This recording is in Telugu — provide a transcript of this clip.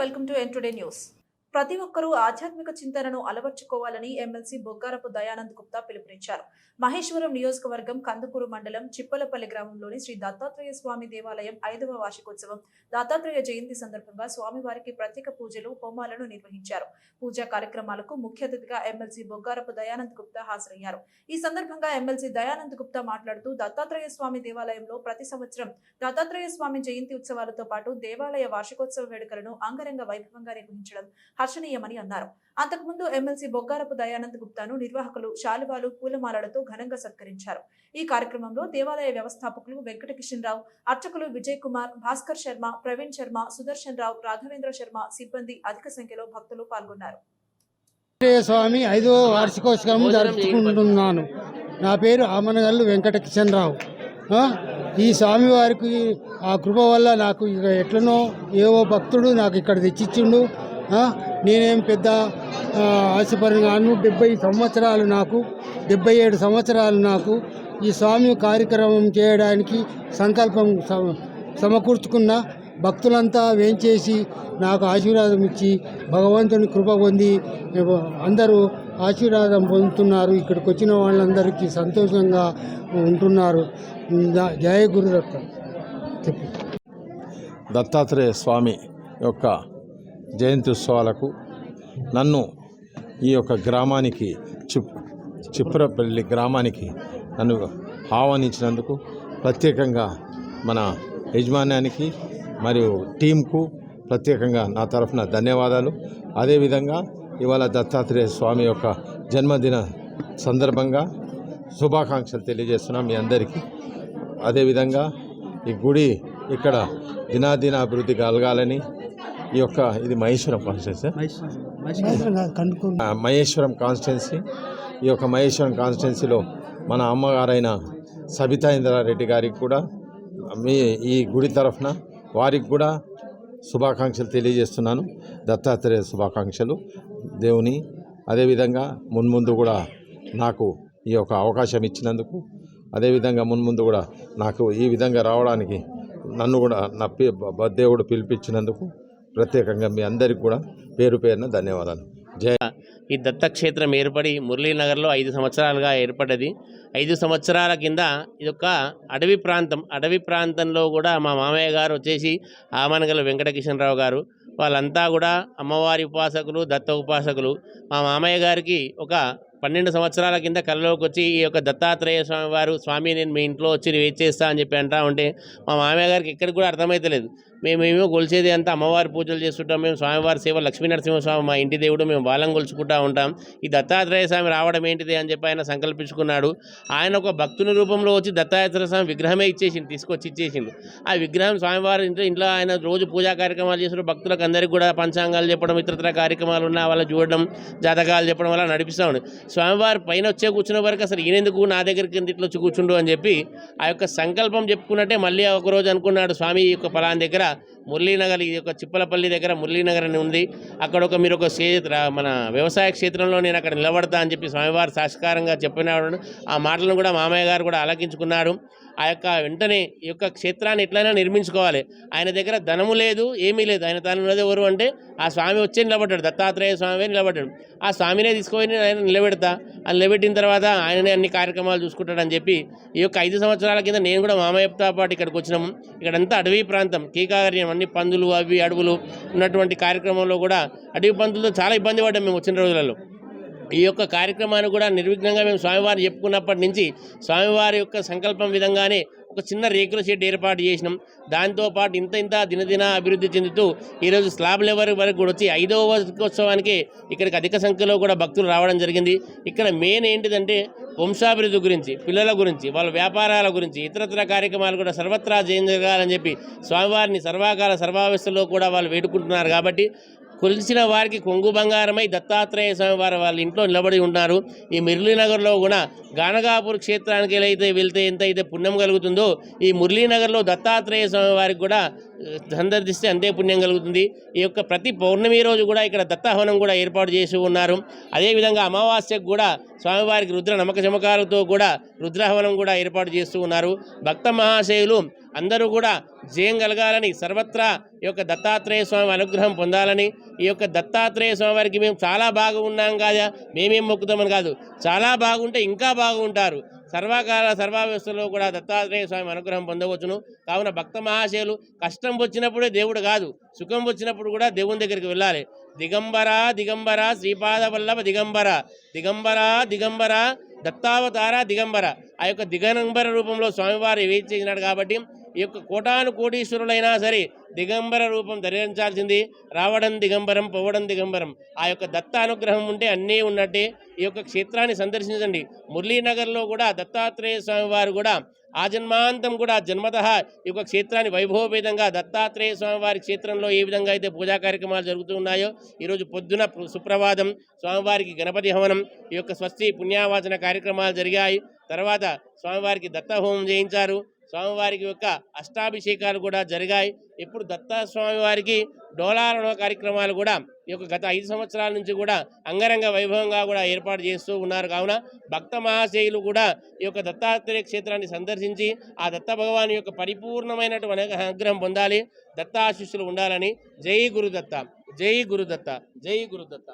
Welcome to today news. ప్రతి ఒక్కరూ ఆధ్యాత్మిక చింతనను అలవర్చుకోవాలని ఎమ్మెల్సీ బొగ్గారపు దయానంద్ గుప్తా పిలుపునిచ్చారు. మహేశ్వరం నియోజకవర్గం కందుకూరు మండలం చిప్పలపల్లి గ్రామంలోని శ్రీ దత్తాత్రేయ స్వామి దేవాలయం 5వ వార్షికోత్సవం దత్తాత్రేయ జయంతి సందర్భంగా స్వామివారికి ప్రత్యేక పూజలు హోమాలను నిర్వహించారు. పూజా కార్యక్రమాలకు ముఖ్య అతిథిగా ఎమ్మెల్సీ బొగ్గారపు దయానంద్ గుప్తా హాజరయ్యారు. ఈ సందర్భంగా ఎమ్మెల్సీ దయానంద్ గుప్తా మాట్లాడుతూ దత్తాత్రేయ స్వామి దేవాలయంలో ప్రతి సంవత్సరం దత్తాత్రేయ స్వామి జయంతి ఉత్సవాలతో పాటు దేవాలయ వార్షికోత్సవ వేడుకలను అంగరంగ వైభవంగా నిర్వహించడం హర్షణీయమని అన్నారు. అంతకుముందు ఎమ్మెల్సీ బొగ్గారపు దయానంద్ గుప్తాను నిర్వాహకులు శాలువాలు పూలమాలలతో ఘనంగా సత్కరించారు. ఈ కార్యక్రమంలో దేవాలయ వ్యవస్థాపకులు వెంకటకిషన్ రావు, అర్చకులు విజయ్ కుమార్, భాస్కర్ శర్మ, ప్రవీణ్ శర్మ, సుదర్శన్ రావు, రాఘవేంద్ర శర్మ, సిబ్బంది అధిక సంఖ్యలో భక్తులు పాల్గొన్నారు. స్వామి 5వ వార్షికోత్సవం జరుపుకుంటున్నాను. నా పేరు ఆమనగల్లు వెంకటకిషన్ రావు. ఈ స్వామివారికి ఆ కృప వల్ల నాకు ఇక ఎట్లనో ఏవో భక్తుడు నాకు ఇక్కడ తెచ్చిచ్చిండు. నేనేం పెద్ద ఆశపరిగాను 77 సంవత్సరాలు నాకు ఈ స్వామి కార్యక్రమం చేయడానికి సంకల్పం సమకూర్చుకున్న భక్తులంతా వేంచేసి నాకు ఆశీర్వాదం ఇచ్చి భగవంతుని కృప పొంది అందరూ ఆశీర్వాదం పొందుతున్నారు. ఇక్కడికి వచ్చిన వాళ్ళందరికీ సంతోషంగా ఉంటున్నారు. జయ గురుదత్త. దత్తాత్రేయ స్వామి యొక్క జయంతి ఉత్సవాలకు నన్ను ఈ యొక్క గ్రామానికి చిప్పరపల్లి గ్రామానికి నన్ను ఆహ్వానించినందుకు ప్రత్యేకంగా మన యజమాన్యానికి మరియు టీంకు ప్రత్యేకంగా నా తరఫున ధన్యవాదాలు. అదేవిధంగా ఇవాళ దత్తాత్రేయ స్వామి యొక్క జన్మదిన సందర్భంగా శుభాకాంక్షలు తెలియజేస్తున్నాం మీ అందరికీ. అదేవిధంగా ఈ గుడి ఇక్కడ దినాదిన అభివృద్ధి కలగాలని ఈ యొక్క ఇది మహేశ్వరం కాన్స్టిట్యున్సీ ఈ యొక్క మహేశ్వరం కాన్స్టిట్యున్సీలో మన అమ్మగారైన సబితా ఇంద్రారెడ్డి గారికి కూడా ఈ గుడి తరఫున వారికి కూడా శుభాకాంక్షలు తెలియజేస్తున్నాను. దత్తాత్రేయ శుభాకాంక్షలు దేవుని. అదేవిధంగా మున్ముందు కూడా నాకు ఈ యొక్క అవకాశం ఇచ్చినందుకు, అదేవిధంగా మున్ముందు కూడా నాకు ఈ విధంగా రావడానికి నన్ను కూడా నా దేవుడు పిలిపించినందుకు ప్రత్యేకంగా మీ అందరికీ కూడా పేరు పేరున ధన్యవాదాలు. ఈ దత్తక్షేత్రం ఏర్పడి మురళీనగర్లో 5 సంవత్సరాలుగా ఏర్పడ్డది. 5 సంవత్సరాల కింద ఇదొక అడవి ప్రాంతంలో కూడా మా మామయ్య గారు వచ్చేసి ఆమనగల వెంకటకిషన్ రావు గారు వాళ్ళంతా కూడా అమ్మవారి ఉపాసకులు, దత్త ఉపాసకులు. మా మామయ్య గారికి ఒక 12 సంవత్సరాల కింద కళ్ళలోకి వచ్చి ఈ యొక్క దత్తాత్రేయ స్వామి వారు, స్వామి నేను మీ ఇంట్లో వచ్చి వెయిట్ చేస్తా అని చెప్పి అంటా ఉంటే మా మామయ్య గారికి ఎక్కడికి కూడా అర్థమైతలేదు. మేమేమో కొలిచేది అంతా అమ్మవారి పూజలు చేస్తుంటాం, మేము స్వామివారి సేవ, లక్ష్మీనరసింహస్వామి మా ఇంటి దేవుడు, మేము వాళ్ళని కొలుచుకుంటూ ఉంటాం. ఈ దత్తాత్రేయ స్వామి రావడం ఏంటిది అని చెప్పి ఆయన సంకల్పించుకున్నాడు. ఆయన ఒక భక్తుని రూపంలో వచ్చి దత్తాత్రేయ స్వామి విగ్రహమే తీసుకొచ్చి ఇచ్చేసిండు. ఆ విగ్రహం స్వామివారి ఇంట్లో ఆయన రోజు పూజా కార్యక్రమాలు చేసిన భక్తులకు అందరికీ కూడా పంచాంగాలు చెప్పడం, ఇతరత్ర కార్యక్రమాలు ఉన్న వాళ్ళ చూడడం, జాతకాలు చెప్పడం వల్ల నడిపిస్తూ ఉండే. స్వామివారి పైన వచ్చే కూర్చున్న వరకు అసలు ఈయనెందుకు నా దగ్గరికి ఇట్లా వచ్చి కూర్చుండు అని చెప్పి ఆ యొక్క సంకల్పం చెప్పుకున్నట్టే మళ్ళీ ఒకరోజు అనుకున్నాడు, స్వామి ఈ యొక్క ఫలాన్ దగ్గర మురళీనగర్, ఈ యొక్క చిప్పలపల్లి దగ్గర మురళీనగర్ అని ఉంది, అక్కడ మీరు ఒక మన వ్యవసాయ క్షేత్రంలో నేను అక్కడ నిలబడతా అని చెప్పి స్వామివారు సాక్షాత్కారంగా చెప్పినాడు. ఆ మాటలను కూడా మామయ్య గారు కూడా ఆలకించుకున్నాడు. ఆ యొక్క వెంటనే ఈ యొక్క క్షేత్రాన్ని ఎట్లయినా నిర్మించుకోవాలి. ఆయన దగ్గర ధనము లేదు, ఏమీ లేదు. ఆయన తాను ఉన్నది ఎవరు అంటే ఆ స్వామి వచ్చే నిలబడ్డాడు, దత్తాత్రేయ స్వామి నిలబడ్డాడు. ఆ స్వామినే తీసుకొని ఆయన నిలబెడతా, అది నిలబెట్టిన తర్వాత ఆయననే అన్ని కార్యక్రమాలు చూసుకుంటాడని చెప్పి ఈ యొక్క 5 సంవత్సరాల కింద నేను కూడా మామయ్యతో పాటు ఇక్కడికి వచ్చినాము. ఇక్కడంతా అడవి ప్రాంతం, కీకాకర్యం, అన్ని పందులు అవి అడవులు ఉన్నటువంటి కార్యక్రమంలో కూడా అడవి పందులతో చాలా ఇబ్బంది పడ్డాం మేము వచ్చిన రోజులలో. ఈ యొక్క కార్యక్రమాన్ని కూడా నిర్విఘ్నంగా మేము స్వామివారు చెప్పుకున్నప్పటి నుంచి స్వామివారి యొక్క సంకల్పం విధంగానే ఒక చిన్న రేకుల షెడ్ ఏర్పాటు చేసినాం. దాంతోపాటు ఇంత దినదిన అభివృద్ధి చెందుతూ ఈరోజు స్లాబ్ లెవెల్ వరకు కూడా వచ్చి 5వ వార్షికోత్సవానికి ఇక్కడికి అధిక సంఖ్యలో కూడా భక్తులు రావడం జరిగింది. ఇక్కడ మెయిన్ ఏంటిదంటే వంశాభివృద్ధి గురించి, పిల్లల గురించి, వాళ్ళ వ్యాపారాల గురించి, ఇతరత్ర కార్యక్రమాలు కూడా సర్వత్రా జరగాలని చెప్పి స్వామివారిని సర్వాకాల సర్వావస్థలో కూడా వాళ్ళు వేడుకుంటున్నారు. కాబట్టి కొలిచిన వారికి కొంగు బంగారమై దత్తాత్రేయ స్వామి వారు వాళ్ళ ఇంట్లో నిలబడి ఉన్నారు. ఈ మురళీనగర్లో కూడా గానగాపూర్ క్షేత్రానికి వెళ్తే ఎంత అయితే పుణ్యం కలుగుతుందో ఈ మురళీనగర్లో దత్తాత్రేయ స్వామి వారికి కూడా సందర్శిస్తే అంతే పుణ్యం కలుగుతుంది. ఈ యొక్క ప్రతి పౌర్ణమి రోజు కూడా ఇక్కడ దత్తాహవనం కూడా ఏర్పాటు చేసి ఉన్నారు. అదేవిధంగా అమావాస్యకు కూడా స్వామివారికి రుద్ర నమ్మక చమకాలతో కూడా రుద్రహవనం కూడా ఏర్పాటు చేస్తూ ఉన్నారు. భక్త మహాశయులు అందరూ కూడా జయం కలగాలని, సర్వత్రా ఈ యొక్క దత్తాత్రేయ స్వామి అనుగ్రహం పొందాలని, ఈ యొక్క దత్తాత్రేయ స్వామి వారికి మేము చాలా బాగా ఉన్నాం కాదా, మేమేం మొక్కుతామని కాదు, చాలా బాగుంటే ఇంకా బాగుంటారు. సర్వకాల సర్వావ్యవస్థలో కూడా దత్తాత్రేయ స్వామి అనుగ్రహం పొందవచ్చును. కావున భక్త మహాశయులు కష్టం వచ్చినప్పుడే దేవుడు కాదు, సుఖం వచ్చినప్పుడు కూడా దేవుని దగ్గరికి వెళ్ళాలి. దిగంబర దిగంబర శ్రీపాద వల్లభ దిగంబర, దిగంబర దిగంబర దత్తావతార దిగంబర. ఆ యొక్క దిగంబర రూపంలో స్వామివారు వేచి చేసినాడు కాబట్టి ఈ యొక్క కోటాను కోటీశ్వరులైనా సరే దిగంబర రూపం ధరించాల్సింది. రావడం దిగంబరం, పోవడం దిగంబరం. ఆ యొక్క దత్త అనుగ్రహం ఉంటే అన్నీ ఉన్నట్టే. ఈ యొక్క క్షేత్రాన్ని సందర్శించండి. మురళీనగర్లో కూడా దత్తాత్రేయ స్వామి వారు కూడా ఆజన్మాంతం కూడా జన్మతః ఈ యొక్క క్షేత్రాన్ని వైభవపేతంగా దత్తాత్రేయ స్వామివారి క్షేత్రంలో ఏ విధంగా అయితే పూజా కార్యక్రమాలు జరుగుతూ ఉన్నాయో, ఈరోజు పొద్దున సుప్రభాతం, స్వామివారికి గణపతి హవనం, ఈ యొక్క స్వస్తి పుణ్యావాచన కార్యక్రమాలు జరిగాయి. తర్వాత స్వామివారికి దత్తహోమం చేయించారు. స్వామివారికి యొక్క అష్టాభిషేకాలు కూడా జరిగాయి. ఇప్పుడు దత్తా స్వామివారికి డోలారణ కార్యక్రమాలు కూడా ఈ యొక్క గత 5 సంవత్సరాల నుంచి కూడా అంగరంగ వైభవంగా కూడా ఏర్పాటు చేస్తూ ఉన్నారు. కావున భక్త మహాశయులు కూడా ఈ యొక్క దత్తాత్రేయ క్షేత్రాన్ని సందర్శించి ఆ దత్త భగవాన్ యొక్క పరిపూర్ణమైనటువంటి అనుగ్రహం పొందాలి, దత్తాశిష్యులు ఉండాలని. జై గురుదత్త, జై గురుదత్త, జై గురుదత్త.